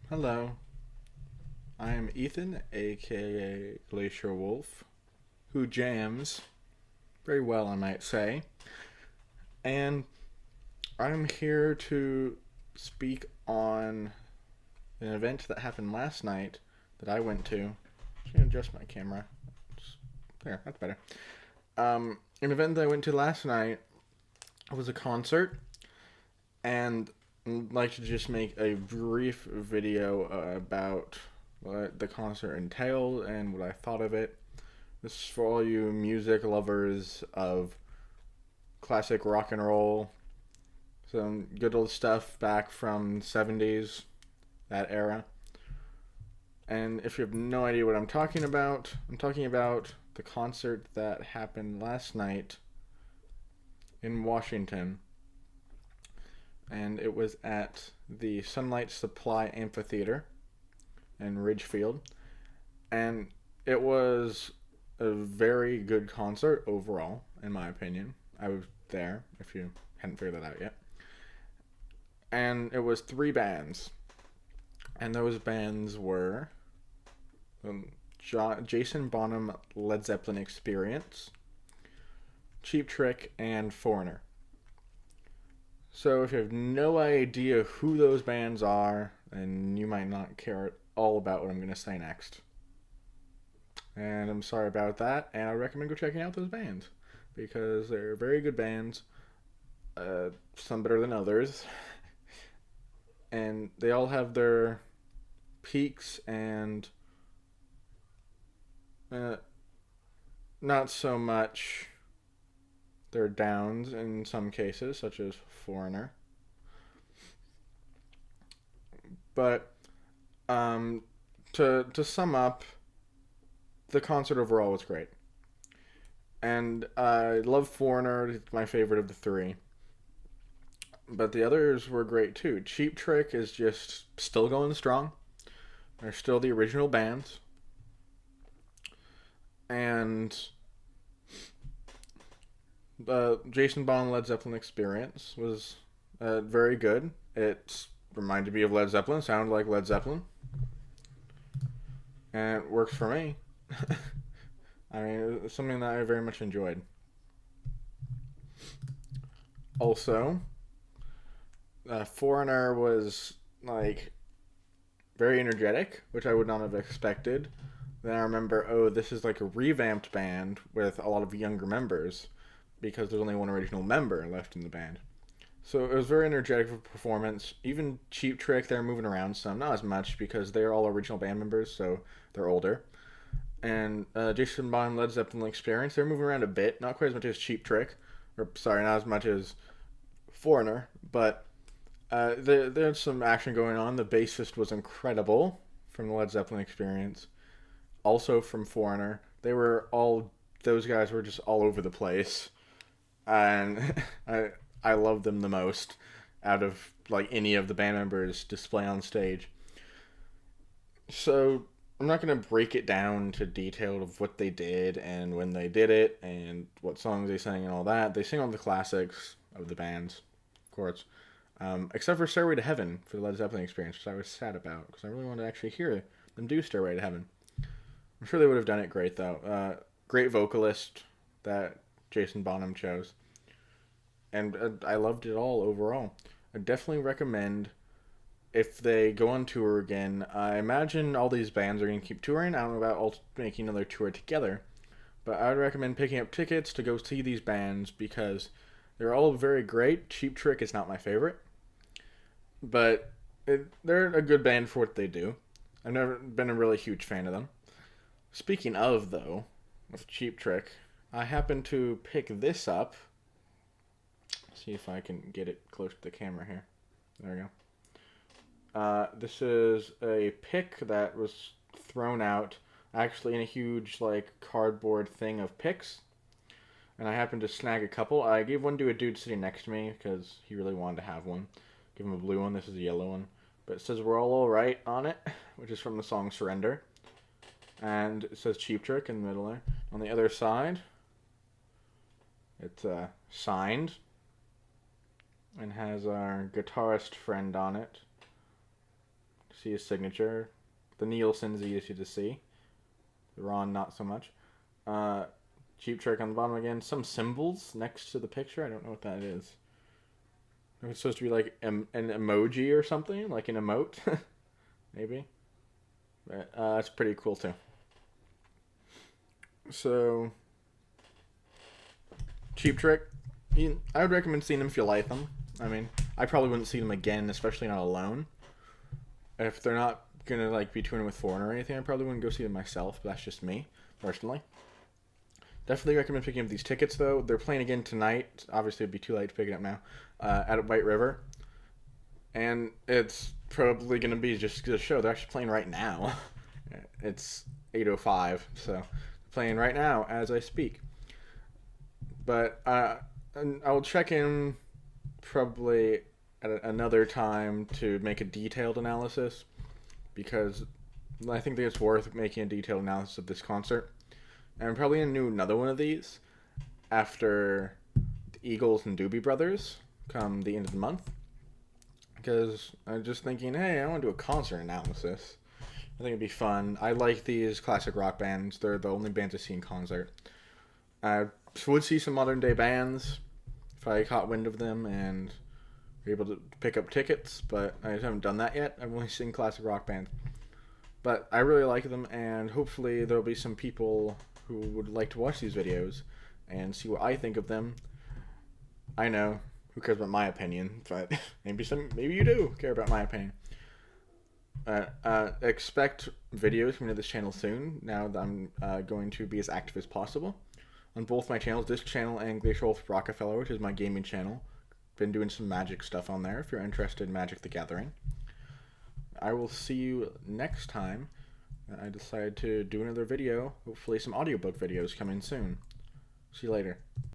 Hello, I am Ethan, aka Glacier Wolf, who jams very well, I might say, and I'm here to speak on an event that happened last night that I went to. I'm just gonna adjust my camera. There, that's better. An event that I went to last night was a concert, and I'd like to just make a brief video about what the concert entailed and what I thought of it. This is for all you music lovers of classic rock and roll, some good old stuff back from the 70s, that era. And if you have no idea what I'm talking about the concert that happened last night in Washington. And it was at the Sunlight Supply Amphitheater in Ridgefield. And it was a very good concert overall, in my opinion. I was there, if you hadn't figured that out yet. And it was three bands. And those bands were Jason Bonham Led Zeppelin Experience, Cheap Trick, and Foreigner. So if you have no idea who those bands are, then you might not care at all about what I'm going to say next. And I'm sorry about that, and I recommend go checking out those bands because they're very good bands. Some better than others, and they all have their peaks and not so much their downs in some cases, such as Foreigner. But to sum up, the concert overall was great, and I love Foreigner. It's my favorite of the three. But the others were great too. Cheap Trick is just still going strong. They're still the original bands. And the Jason Bonham Led Zeppelin Experience was very good. It reminded me of Led Zeppelin, sounded like Led Zeppelin. And it works for me. I mean, it's something that I very much enjoyed. Also, Foreigner was like very energetic, which I would not have expected. Then I remember, oh, this is like a revamped band with a lot of younger members because there's only one original member left in the band. So it was very energetic of a performance. Even Cheap Trick, they're moving around some, not as much because they're all original band members, so they're older. And Jason Bonham Led Zeppelin Experience, they're moving around a bit, not quite as much as Cheap Trick, or sorry, not as much as Foreigner, but there's some action going on. The bassist was incredible from the Led Zeppelin Experience. Also from Foreigner, those guys were just all over the place, and I love them the most out of like any of the band members display on stage. So I'm not gonna break it down to detail of what they did and when they did it and what songs they sang and all that. They sing all the classics of the bands, of course, except for "Stairway to Heaven" for the Led Zeppelin Experience, which I was sad about because I really wanted to actually hear them do "Stairway to Heaven." I'm sure they would have done it great though. Great vocalist that Jason Bonham chose, and I loved it all overall. I definitely recommend if they go on tour again. I imagine all these bands are going to keep touring. I don't know about all making another tour together, but I would recommend picking up tickets to go see these bands because they're all very great. Cheap Trick is not my favorite, but they're a good band for what they do. I've never been a really huge fan of them. Speaking of, though, of Cheap Trick, I happened to pick this up. See if I can get it close to the camera here. There we go. This is a pick that was thrown out, actually in a huge like cardboard thing of picks, and I happened to snag a couple. I gave one to a dude sitting next to me because he really wanted to have one. Give him a blue one. This is a yellow one, but it says "We're all alright" on it, which is from the song "Surrender." And it says Cheap Trick in the middle there. On the other side, it's signed and has our guitarist friend on it. See his signature. The Nielsen's easy to see. The Ron, not so much. Cheap Trick on the bottom again. Some symbols next to the picture. I don't know what that is. It's supposed to be like an emoji or something, like an emote, maybe. But it's pretty cool too. So, Cheap Trick. I would recommend seeing them if you like them. I mean, I probably wouldn't see them again, especially not alone. If they're not gonna like be touring with Foreign or anything, I probably wouldn't go see them myself. But that's just me, personally. Definitely recommend picking up these tickets though. They're playing again tonight. Obviously, it'd be too late to pick it up now. At White River, and it's probably gonna be just a show. They're actually playing right now. It's 8:05, so they're playing right now as I speak. But I'll check in probably at another time to make a detailed analysis, because I think that it's worth making a detailed analysis of this concert. And I'm probably going to do another one of these after the Eagles and Doobie Brothers come the end of the month. Because I'm just thinking, hey, I want to do a concert analysis. I think it'd be fun. I like these classic rock bands. They're the only bands I see in concert. I would see some modern day bands if I caught wind of them and were able to pick up tickets, but I just haven't done that yet. I've only seen classic rock bands. But I really like them, and hopefully there'll be some people who would like to watch these videos and see what I think of them. I know, who cares about my opinion, but maybe you do care about my opinion. Expect videos from this channel soon, now that I'm going to be as active as possible on both my channels, this channel and Glacier Wolf Rockefeller, which is my gaming channel. Been doing some Magic stuff on there if you're interested in Magic the Gathering. I will see you next time. I decided to do another video, hopefully some audiobook videos coming soon. See you later.